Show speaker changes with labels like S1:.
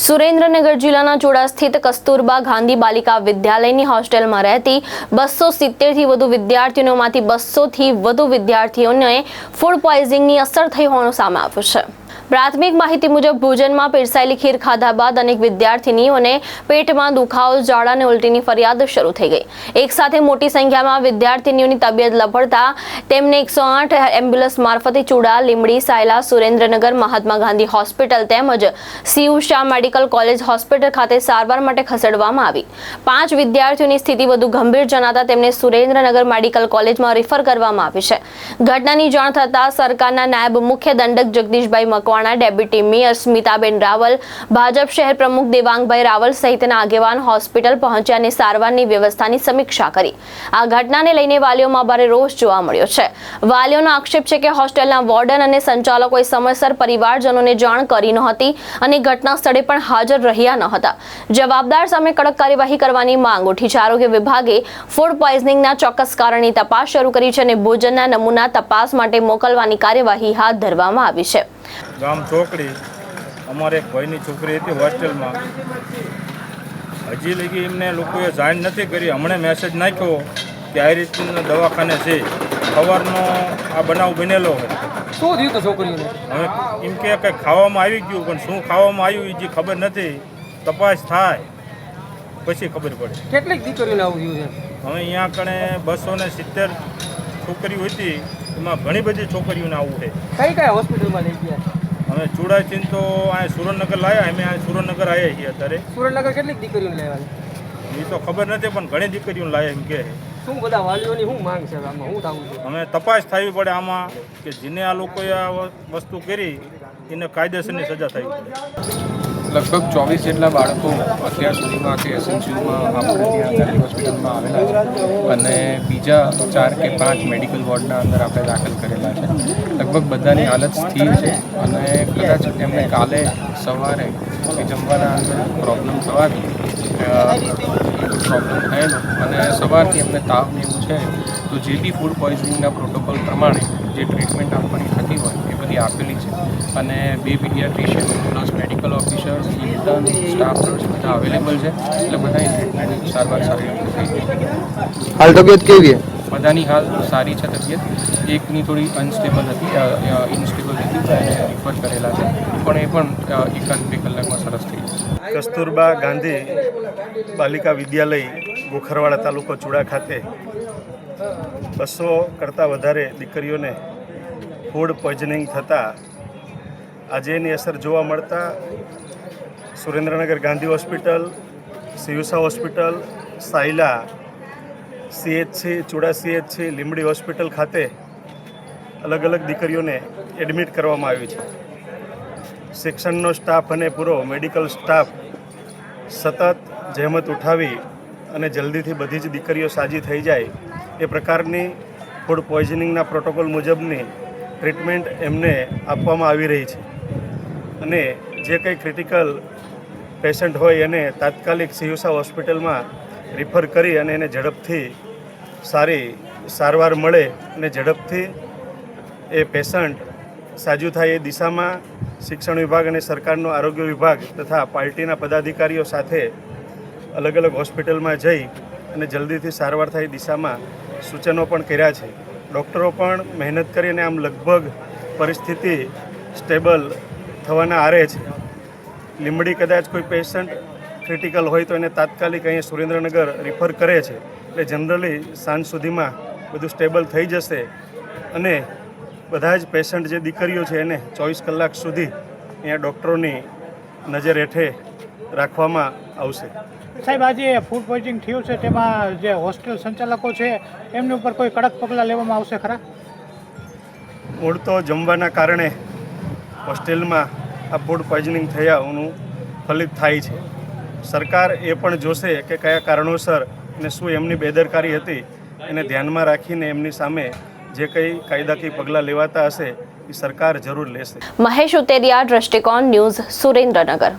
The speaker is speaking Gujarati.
S1: સુરેન્દ્રનગર જિલ્લાના ચોડા સ્થિત કસ્તુરબા ગાંધી બાલિકા વિદ્યાલયની હોસ્ટેલમાં રહેતી 270થી વધુ વિદ્યાર્થીઓમાંથી 200થી વધુ વિદ્યાર્થીઓને ફૂડ પોઈઝનિંગની અસર થઈ હોવાનું સામે આવ્યું છે। પ્રાથમિક માહિતી મુજબ ભોજનમાં પીરસાયેલી ખીર ખાધા બાદ અનેક વિદ્યાર્થીનીઓને પેટમાં દુખાવો, ઝાડા અને ઉલટીની ફરિયાદ શરૂ થઈ ગઈ। એક સાથે મોટી સંખ્યામાં વિદ્યાર્થીનીઓની તબિયત લથડતા તેમને 108 એમ્બ્યુલન્સ મારફતે ચુડા, લીંબડી, સાયલા, સુરેન્દ્રનગર મહાત્મા ગાંધી હોસ્પિટલ તેમજ Cu Shah medical college hospital ખાતે સારવાર માટે ખસેડવામાં આવી। 5 વિદ્યાર્થીઓની સ્થિતિ વધુ ગંભીર જણાતા તેમને સુરેન્દ્રનગર મેડિકલ કોલેજમાં રિફર કરવામાં આવી છે। ઘટનાની જાણ થતાં સરકારના નાયબ મુખ્ય દંડક જગદીશભાઈ મકવાણા, ડેપ્યુટી મેયર સ્મિતાબેન રાવલ, ભાજપ શહેર પ્રમુખ દેવાંગભાઈ રાવલ સહિતના આગેવાન હોસ્પિટલ પહોંચ્યા અને સારવારની વ્યવસ્થાની સમીક્ષા કરી। આ ઘટનાને લઈને વાલીઓમાં ભારે રોષ જોવા મળ્યો છે। વાલીઓનો આક્ષેપ છે કે હોસ્ટેલના વોર્ડન અને સંચાલકોએ સમયસર પરિવારજનોને જાણ કરી નહોતી અને ઘટના સ્થળે પણ હાજર રહ્યા ન હતા। જવાબદાર સામે કડક કાર્યવાહી કરવાની માંગ ઉઠી છે। આરોગ્ય વિભાગે ફૂડ પોઈઝનિંગના ચોક્કસ કારણની તપાસ શરૂ કરી છે અને ભોજનના નમૂના તપાસ માટે મોકલવાની કાર્યવાહી હાથ ધરવામાં આવી છે।
S2: ગામ ચોકડી અમારે એક ભાઈની છોકરી હતી હોસ્ટેલમાં, હજી લગી એમને લોકોએ જાણ નથી કરી। હમણાં મેસેજ નાખ્યો કે આ રીતના દવાખાને છે, સવારનો આ બનાવ બનેલો હોય।
S3: શું થયું તો છોકરીઓને?
S2: હવે એમ કે કંઈ ખાવામાં આવી ગયું, પણ શું ખાવામાં આવ્યું એ જે ખબર નથી। તપાસ થાય પછી ખબર પડે।
S3: કેટલીક દીકરીઓને આવું થયું છે?
S2: હવે અહીંયા કણે 270 છોકરીઓ હતી, એમાં ઘણી બધી છોકરીઓને આવું છે।
S3: કઈ કઈ હોસ્પિટલમાં લઈ ગયા?
S2: અમે ચુડાચીન તો અહીંયા સુરેન્દ્રનગર લાવ્યા, અમે આ સુરેન્દ્રનગર આવ્યા છીએ અત્યારે।
S3: સુરેન્દ્રનગર કેટલીક દીકરીઓને લેવાની
S2: એ તો ખબર નથી, પણ ઘણી દીકરીઓને લાવ્યા એમ કે।
S3: શું બધા વાલીઓની શું માંગ છે આમાં? શું થવું છે?
S2: અમે તપાસ થવી પડે આમાં, કે જેને આ લોકોએ આ વસ્તુ કરી એને કાયદેસરની સજા થવી પડે।
S4: લગભગ 24 જેટલા બાળકો અત્યાર સુધીમાં કે એસએનસીયુમાં આપણે ત્યાં ગાંધી હોસ્પિટલમાં આવેલા છે અને બીજા 4 કે 5 મેડિકલ વોર્ડના અંદર આપણે દાખલ કરેલા છે। લગભગ બધાની હાલત સ્થિર છે અને કદાચ એમને કાલે સવારે જમવાના અંદર પ્રોબ્લેમ થવાથી પ્રોબ્લેમ થયેલો અને સવારથી એમને તાવ ને એવું છે, તો જે બી ફૂડ પોઈઝનિંગના પ્રોટોકોલ પ્રમાણે જે ટ્રીટમેન્ટ આપવાની થતી હોય એ બધી આપેલી છે અને 2 paediatrician plus medical officers, intern, staff nurse બધા અવેલેબલ છે, એટલે બધાની ટ્રીટમેન્ટ સારવાર સારી રીતે થઈ ગઈ।
S5: હાલ તબિયત કેવી છે?
S4: બધાની હાલ સારી છે તબિયત। એકની થોડી ઇન્સ્ટેબલ હતી એને રિફર કરેલા છે, પણ એ પણ 1-2 કલાકમાં સરસ થઈ જશે।
S6: કસ્તુરબા ગાંધી બાલિકા વિદ્યાલય ગોખરવાડા તાલુકો ચુડા ખાતે 200 કરતાં વધારે દીકરીઓને ફૂડ પોઈઝનિંગ થતાં આજે એની અસર જોવા મળતા Surendranagar Gandhi hospital, Cu Shah hospital, Sayla, CHC, Chuda CHC, Limbdi hospital ખાતે અલગ અલગ દીકરીઓને એડમિટ કરવામાં આવી છે। શિક્ષણનો સ્ટાફ અને પૂરો મેડિકલ સ્ટાફ સતત જહેમત ઉઠાવી અને જલ્દીથી બધી જ દીકરીઓ સાજી થઈ જાય એ પ્રકારની ફૂડ પોઈઝનિંગના પ્રોટોકોલ મુજબની ટ્રીટમેન્ટ એમને આપવામાં આવી રહી છે અને જે કંઈ ક્રિટિકલ પેશન્ટ હોય એને તાત્કાલિક સીયુ શાહ હોસ્પિટલમાં રિફર કરી અને એને ઝડપથી સારી સારવાર મળે અને ઝડપથી એ પેશન્ટ સાજું થાય એ દિશામાં શિક્ષણ વિભાગ અને સરકારનો આરોગ્ય વિભાગ તથા પાર્ટીના પદાધિકારીઓ સાથે અલગ અલગ હોસ્પિટલમાં જઈ અને જલ્દીથી સારવાર થાય દિશામાં સૂચનો પણ કર્યા છે। ડૉક્ટરો પણ મહેનત કરીને આમ લગભગ પરિસ્થિતિ સ્ટેબલ થવાના આરે છે। લીંબડી કદાચ કોઈ પેશન્ટ ક્રિટિકલ હોય તો એને તાત્કાલિક અહીંયા સુરેન્દ્રનગર રિફર કરે છે, એટલે જનરલી સાંજ સુધીમાં બધું સ્ટેબલ થઈ જશે અને બધા જ પેશન્ટ જે દીકરીઓ છે એને 24 કલાક સુધી અહીંયા ડૉક્ટરોની નજર હેઠે રાખવામાં આવશે।
S7: સાહેબ, આજે ફૂડ પોઈઝનિંગ થયું છે તેમાં જે હોસ્ટેલ સંચાલકો છે એમની ઉપર કોઈ કડક પગલાં લેવામાં આવશે ખરા?
S6: મૂળ તો જમવાના કારણે હોસ્ટેલમાં આ ફૂડ પોઈઝનિંગ થયાનું ફલિત થાય છે। સરકાર એ પણ જોશે કે કયા કારણોસર અને શું એમની બેદરકારી હતી એને ધ્યાનમાં રાખીને એમની સામે જે કંઈ કાયદાકીય પગલાં લેવાતા હશે એ સરકાર જરૂર લેશે।
S1: મહેશ ઉતેરિયા, દ્રષ્ટિકોણ ન્યૂઝ, સુરેન્દ્રનગર।